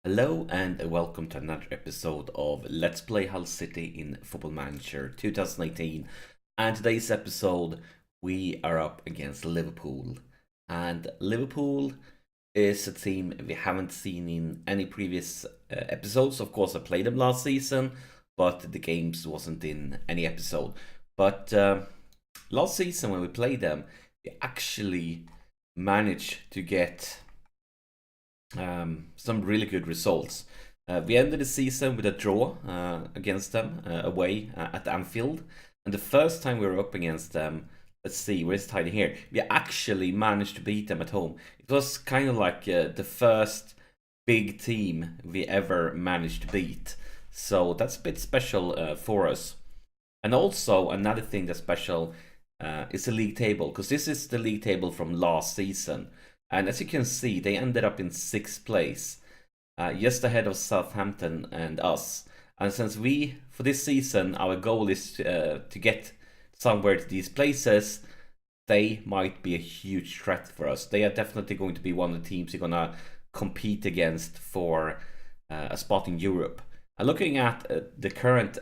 Hello and welcome to another episode of Let's Play Hull City in Football Manager 2018. And today's episode, we are up against Liverpool. And Liverpool is a team we haven't seen in any previous episodes. Of course, I played them last season, but the games wasn't in any episode. But last season when we played them, we actually managed to get some really good results. We ended the season with a draw against them away at Anfield. And the first time we were up against them, let's see, where's Tidy here? We actually managed to beat them at home. It was kind of like the first big team we ever managed to beat. So that's a bit special for us. And also, another thing that's special is the league table, because this is the league table from last season. And as you can see, they ended up in 6th place, just ahead of Southampton and us. And since for this season, our goal is to get somewhere to these places, they might be a huge threat for us. They are definitely going to be one of the teams we're going to compete against for a spot in Europe. And looking at the current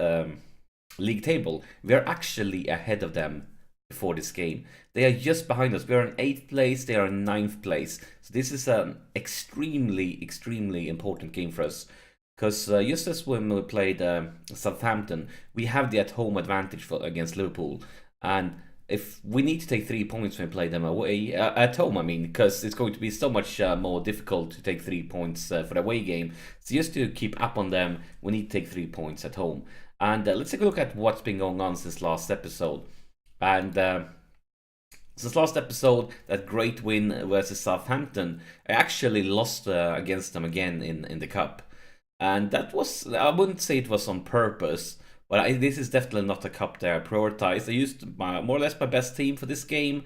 league table, we are actually ahead of them before this game. They are just behind us. We are in 8th place, they are in 9th place. So this is an extremely important game for us. Because just as when we played Southampton, we have the at-home advantage against Liverpool. And if we need to take 3 points when we play them away, at home, I mean, because it's going to be so much more difficult to take 3 points for the away game. So just to keep up on them, we need to take 3 points at home. And let's take a look at what's been going on since last episode. And since last episode, that great win versus Southampton, I actually lost against them again in the cup. And that was, I wouldn't say it was on purpose, but this is definitely not a cup that I prioritized. I used more or less my best team for this game.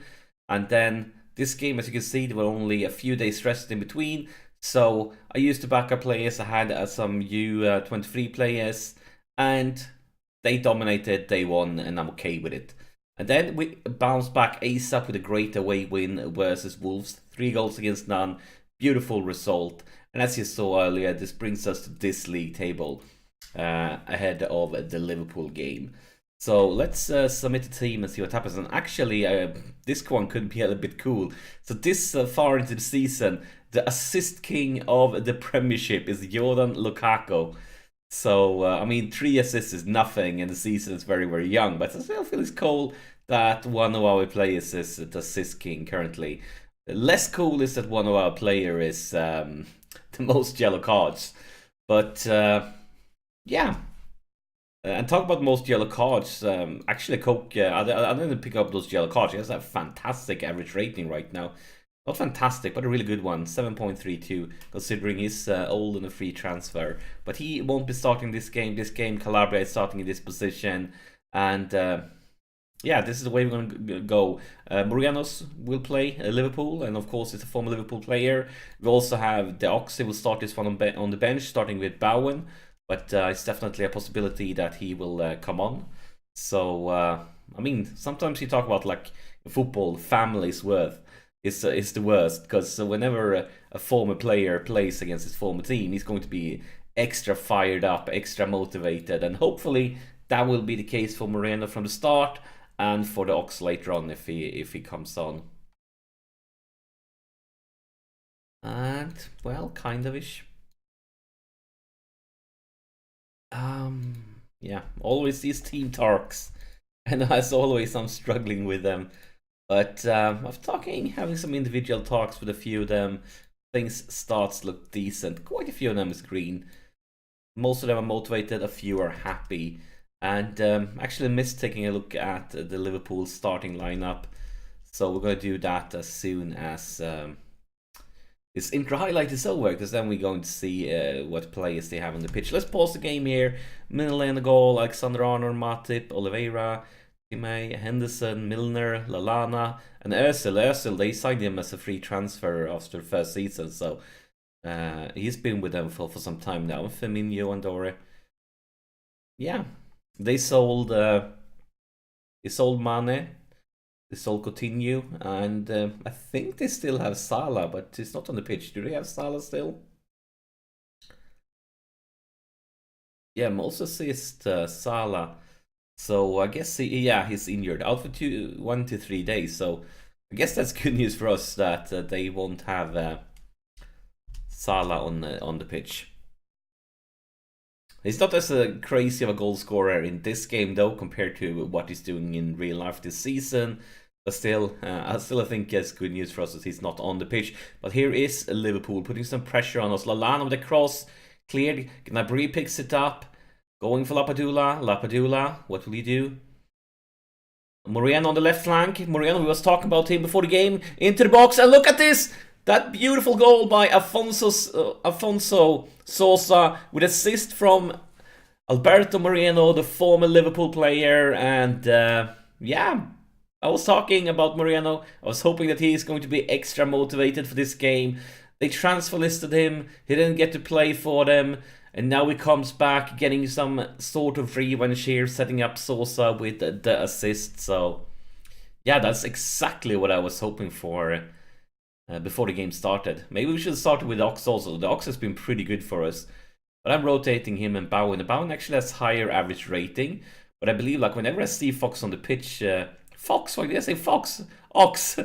And then this game, as you can see, there were only a few days rest in between. So I used the backup players. I had some U23 players. And they dominated, they won, and I'm okay with it. And then we bounced back ASAP with a great away win versus Wolves. 3 goals against none. Beautiful result. And as you saw earlier, this brings us to this league table ahead of the Liverpool game. So let's submit the team and see what happens. And actually, this one could be a little bit cool. So this far into the season, the assist king of the Premiership is Jordan Lukaku. So, I mean, 3 assists is nothing, and the season is very young. But I still feel it's cool that one of our players is the assist king currently. Less cool is that one of our players is the most yellow cards. But, yeah. And talk about most yellow cards. Actually, Coke, I didn't pick up those yellow cards. He has a fantastic average rating right now. Not fantastic, but a really good one. 7.32, considering he's old and a free transfer. But he won't be starting this game. This game, Calabria is starting in this position. And yeah, this is the way we're going to go. Morenos will play Liverpool, and of course, it's a former Liverpool player. We also have the Oxy will start this one on the bench, starting with Bowen. But it's definitely a possibility that he will come on. So, I mean, sometimes you talk about like football, family's worth. Is the worst, because whenever a former player plays against his former team, he's going to be extra fired up, extra motivated, and hopefully that will be the case for Moreno from the start and for the Ox later on if he comes on. And well, kind of ish. Yeah, always these team talks, and as always, I'm struggling with them. But having some individual talks with a few of them, things starts to look decent. Quite a few of them is green. Most of them are motivated, a few are happy. And actually missed taking a look at the Liverpool starting lineup. So we're going to do that as soon as this intro highlight is over, because then we're going to see what players they have on the pitch. Let's pause the game here. Middle lane the goal, Alexander-Arnold, Matip, Oliveira, Henderson, Milner, Lallana, and Özil, they signed him as a free transfer after the first season, so he's been with them for some time now. Firmino and Dore. Yeah, they sold Mane, they sold Coutinho, and I think they still have Salah, but he's not on the pitch. Do they have Salah still? Yeah, most assist, Salah. So I guess he's injured, out for 1 to 3 days. So I guess that's good news for us that they won't have Salah on the pitch. He's not as crazy of a goal scorer in this game though, compared to what he's doing in real life this season. But still, I think it's good news for us that he's not on the pitch. But here is Liverpool putting some pressure on us. Lallana with a cross, cleared. Gnabry picks it up. Going for Lapadula. Lapadula, what will he do? Moreno on the left flank. Moreno, we was talking about him before the game. Into the box, and look at this! That beautiful goal by Afonso Sosa with assist from Alberto Moreno, the former Liverpool player. And yeah, I was talking about Moreno. I was hoping that he's going to be extra motivated for this game. They transfer listed him. He didn't get to play for them. And now he comes back, getting some sort of revenge here, setting up Sosa with the assist. So, yeah, that's exactly what I was hoping for before the game started. Maybe we should have started with Ox also. The Ox has been pretty good for us. But I'm rotating him and Bowen. The Bowen actually has higher average rating. But I believe, like, whenever I see Fox on the pitch... Fox? Why did I say Fox? Ox.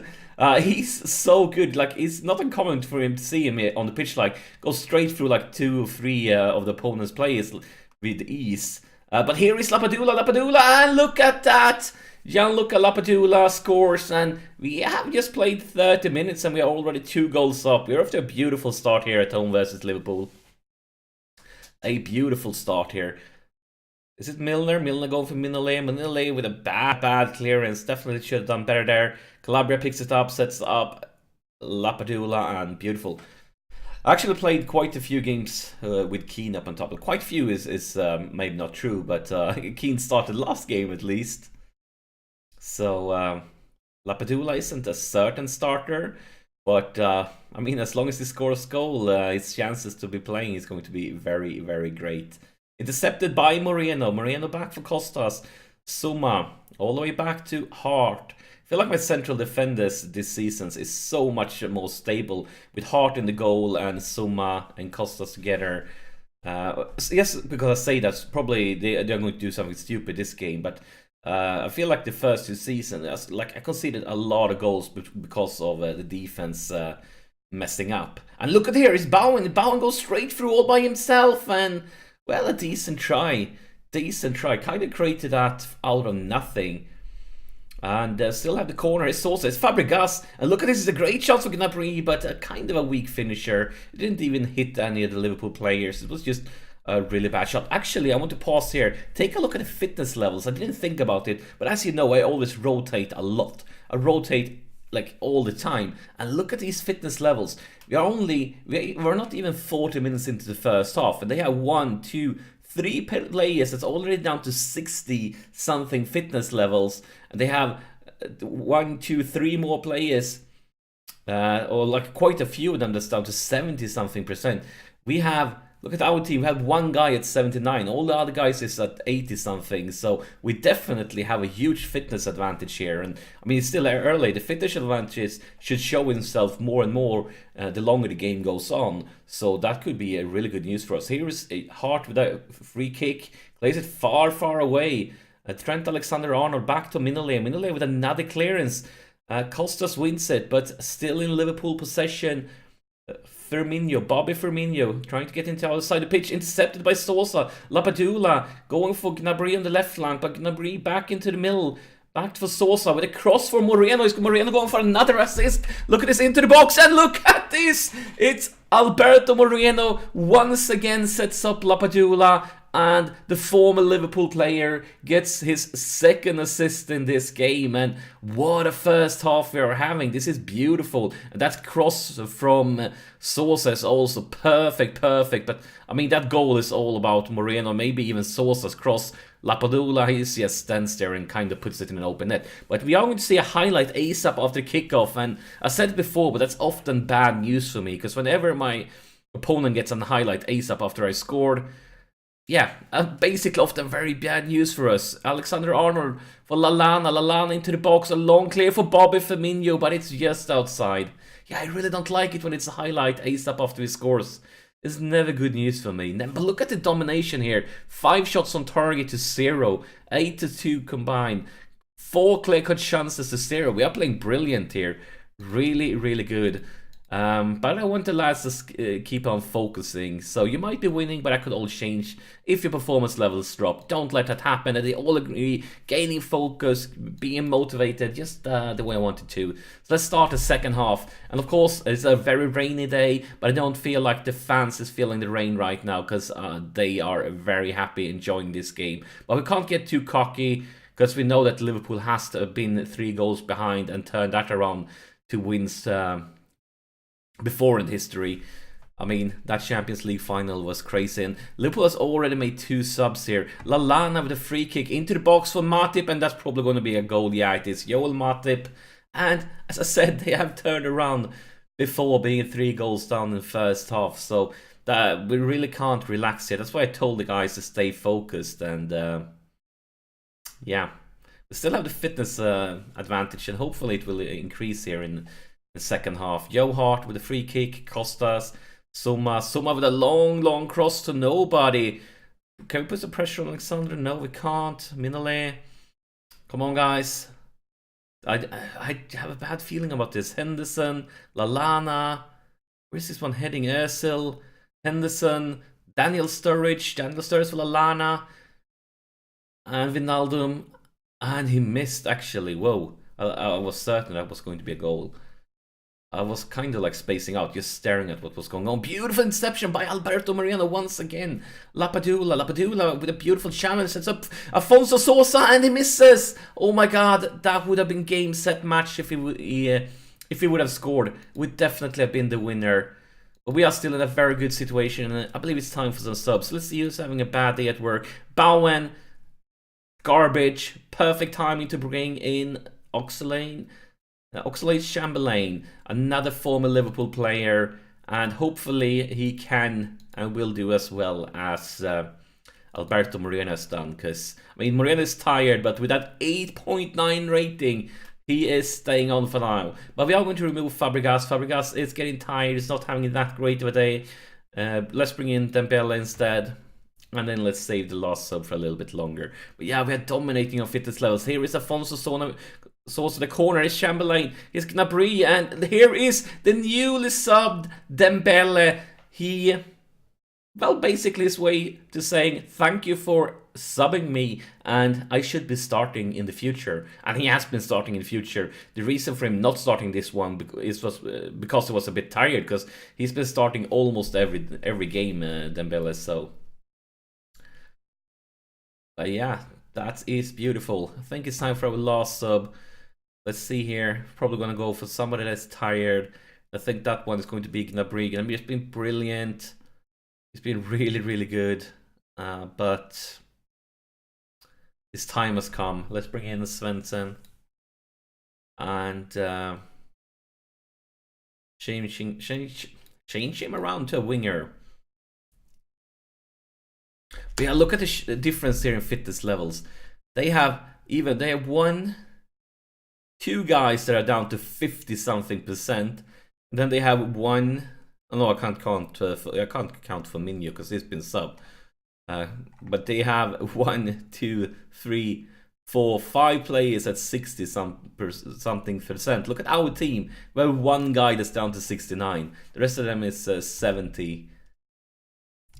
He's so good. Like, it's not uncommon for him to see him on the pitch, like, go straight through, like, 2 or 3 of the opponent's players with ease. But here is Lapadula, and look at that! Gianluca Lapadula scores, and we have just played 30 minutes, and we are already 2 goals up. We're off to a beautiful start here at home versus Liverpool. A beautiful start here. Is it Milner? Milner going for Mignolet. Mignolet with a bad clearance. Definitely should have done better there. Calabria picks it up, sets up Lapadula, and beautiful. I actually played quite a few games with Keane up on top. Quite few is maybe not true, but Keane started last game at least. So Lapadula isn't a certain starter, but I mean, as long as he scores a goal, his chances to be playing is going to be very, very great. Intercepted by Moreno. Moreno back for Costas. Suma all the way back to Hart. I feel like my central defenders this season is so much more stable with Hart in the goal and Suma and Costas together. Yes, because I say that probably they're going to do something stupid this game, but I feel like the first 2 seasons, like I conceded a lot of goals because of the defense messing up. And look at here, it's Bowen. Bowen goes straight through all by himself, and well, a decent try. Kind of created that out of nothing. And still have the corner. It's also it's Fabregas. And look at this, it's a great shot for Gnabry, but a kind of a weak finisher. It didn't even hit any of the Liverpool players. It was just a really bad shot. Actually, I want to pause here. Take a look at the fitness levels. I didn't think about it, but as you know, I always rotate a lot. I rotate like all the time, and look at these fitness levels. We're not even 40 minutes into the first half, and they have 1, 2, 3 players that's already down to 60 something fitness levels, and they have 1, 2, 3 more players, or like quite a few of them that's down to 70 something percent. We have, look at our team, we have 1 guy at 79, all the other guys is at 80 something, so we definitely have a huge fitness advantage here. And I mean, it's still early. The fitness advantage should show itself more and more the longer the game goes on, so that could be a really good news for us. Here is a Hart with a free kick, plays it far away. Trent Alexander-Arnold back to Mignolet with another clearance. Costas wins it, but still in Liverpool possession. Bobby Firmino, trying to get into the other side of the pitch, intercepted by Sosa. Lapadula going for Gnabry on the left flank, but Gnabry back into the middle. Back for Sosa with a cross for Moreno. Is Moreno going for another assist? Look at this, into the box, and look at this! It's Alberto Moreno once again sets up Lapadula, and the former Liverpool player gets his 2nd assist in this game. And what a first half we are having. This is beautiful. And that cross from Sosa is also perfect. But I mean, that goal is all about Moreno, maybe even Sosa's cross. Lapadula, he just stands there and kind of puts it in an open net. But we are going to see a highlight ASAP after kickoff. And I said it before, but that's often bad news for me, because whenever my opponent gets a highlight ASAP after I scored, yeah, basically often very bad news for us. Alexander-Arnold for Lallana into the box, a long clear for Bobby Firmino, but it's just outside. Yeah, I really don't like it when it's a highlight ASAP after he scores. is never good news for me. But look at the domination here. 5 shots on target to 0. 8 to 2 combined. 4 clear-cut chances to 0. We are playing brilliant here. Really, really good. But I want the lads to keep on focusing. So you might be winning, but that could all change if your performance levels drop. Don't let that happen. And they all agree, gaining focus, being motivated, just the way I wanted to. So let's start the second half. And of course, it's a very rainy day, but I don't feel like the fans is feeling the rain right now because they are very happy enjoying this game. But we can't get too cocky because we know that Liverpool has to have been 3 goals behind and turned that around to wins before in history. I mean, that Champions League final was crazy. And Liverpool has already made 2 subs here. Lallana with a free kick into the box for Matip, and that's probably going to be a goal. Yeah, it is. Joel Matip. And as I said, they have turned around before being 3 goals down in the first half. So that we really can't relax here. That's why I told the guys to stay focused. And yeah, we still have the fitness advantage, and hopefully it will increase here in the second half. Joe Hart with a free kick. Costas. Suma with a long cross to nobody. Can we put some pressure on Alexander? No, we can't. Minole. Come on, guys. I have a bad feeling about this. Henderson. Lallana. Where's this one heading? Özil. Henderson. Daniel Sturridge. Daniel Sturridge for Lallana. And Wijnaldum. And he missed, actually. Whoa. I was certain that was going to be a goal. I was kind of like spacing out, just staring at what was going on. Beautiful interception by Alberto Moreno once again. Lapadula with a beautiful challenge, sets up Afonso Sosa and he misses. Oh my god, that would have been game, set, match if he would have scored. Would definitely have been the winner. But we are still in a very good situation, and I believe it's time for some subs. Let's see who's having a bad day at work. Bowen, garbage. Perfect timing to bring in Oxlade-Chamberlain, another former Liverpool player, and hopefully he can and will do as well as Alberto Moreno has done. Because, I mean, Moreno is tired, but with that 8.9 rating, he is staying on for now. But we are going to remove Fabregas. Fabregas is getting tired, he's not having that great of a day. Let's bring in Dembele instead. And then let's save the last sub for a little bit longer. But yeah, we are dominating on fitness levels. Here is Afonso Sosa, the corner is Chamberlain, here's Gnabry, and here is the newly subbed Dembele. He, well, basically his way to saying thank you for subbing me and I should be starting in the future. And he has been starting in the future. The reason for him not starting this one was because he was a bit tired, because he's been starting almost every game, Dembele. So yeah, that is beautiful. I think it's time for our last sub. Let's see here. Probably going to go for somebody that's tired. I think that one is going to be Gnabry. Gnabry has been brilliant. He's been really, really good. But his time has come. Let's bring in Svensson. And change him around to a winger. But yeah, look at the difference here in fitness levels. They have 2 guys that are down to 50-something%. And then they have one. Oh, no, I can't count. I can't count for Minyo because he's been sub. But they have 1, 2, 3, 4, 5 players at 60-something%. Look at our team. We have 1 guy that's down to 69. The rest of them is 70.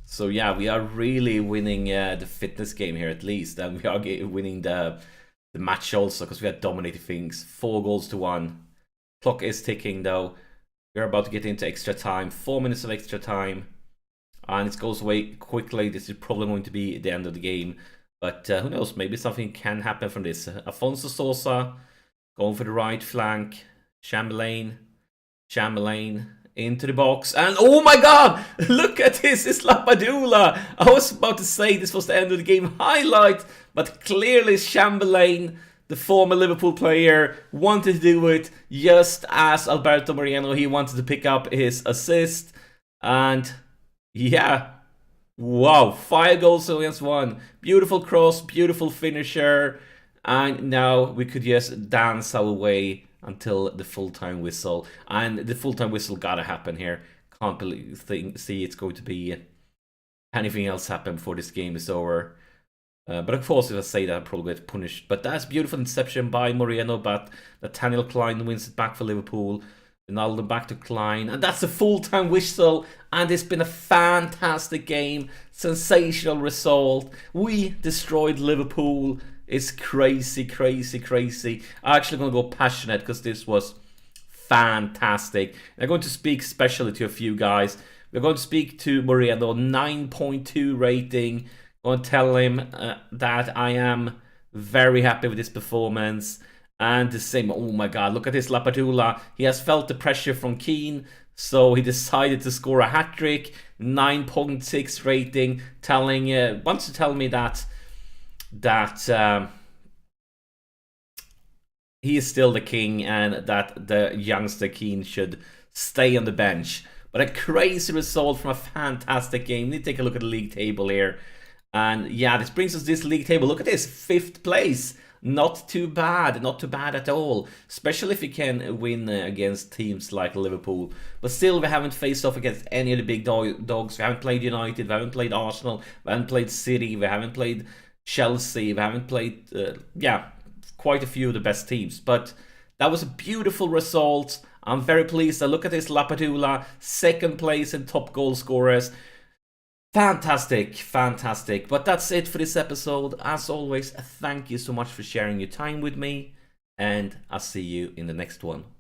So yeah, we are really winning the fitness game here at least, and we are winning the match also because we had dominated things. 4 goals to 1. Clock is ticking though. We're about to get into extra time. 4 minutes of extra time, and it goes away quickly. This is probably going to be the end of the game, but who knows? Maybe something can happen from this. Afonso Sosa going for the right flank. Chamberlain into the box, and oh my god, look at this, it's Lapadula. I was about to say this was the end of the game highlight, but clearly Chamberlain, the former Liverpool player, wanted to do it just as Alberto Moreno. He wanted to pick up his assist, and yeah, wow, 5 goals against 1. Beautiful cross, beautiful finisher, and now we could just dance our way until the full-time whistle. And the full-time whistle gotta happen here. can't see it's going to be anything else happen before this game is over. But of course, if I say that, I'll probably get punished. But that's beautiful interception by Moreno, but Nathaniel Klein wins it back for Liverpool. Ronaldo back to Klein, and that's a full-time whistle, and it's been a fantastic game. Sensational result. We destroyed Liverpool. It's crazy, crazy, crazy. I'm actually going to go passionate because this was fantastic. I'm going to speak specially to a few guys. We're going to speak to Moreno, 9.2 rating. I'm going to tell him that I am very happy with this performance. And the same, oh my god, look at this Lapadula. He has felt the pressure from Keane, so he decided to score a hat-trick. 9.6 rating, wants to tell me that he is still the king and that the youngster Keane should stay on the bench. But a crazy result from a fantastic game. We need to take a look at the league table here. And yeah, this brings us this league table. Look at this, 5th place. Not too bad, not too bad at all. Especially if you can win against teams like Liverpool. But still, we haven't faced off against any of the big dogs. We haven't played United, we haven't played Arsenal, we haven't played City, we haven't played Chelsea, we haven't played, quite a few of the best teams. But that was a beautiful result. I'm very pleased. Look at this, Lapadula, 2nd place in top goal scorers. Fantastic, fantastic. But that's it for this episode. As always, thank you so much for sharing your time with me, and I'll see you in the next one.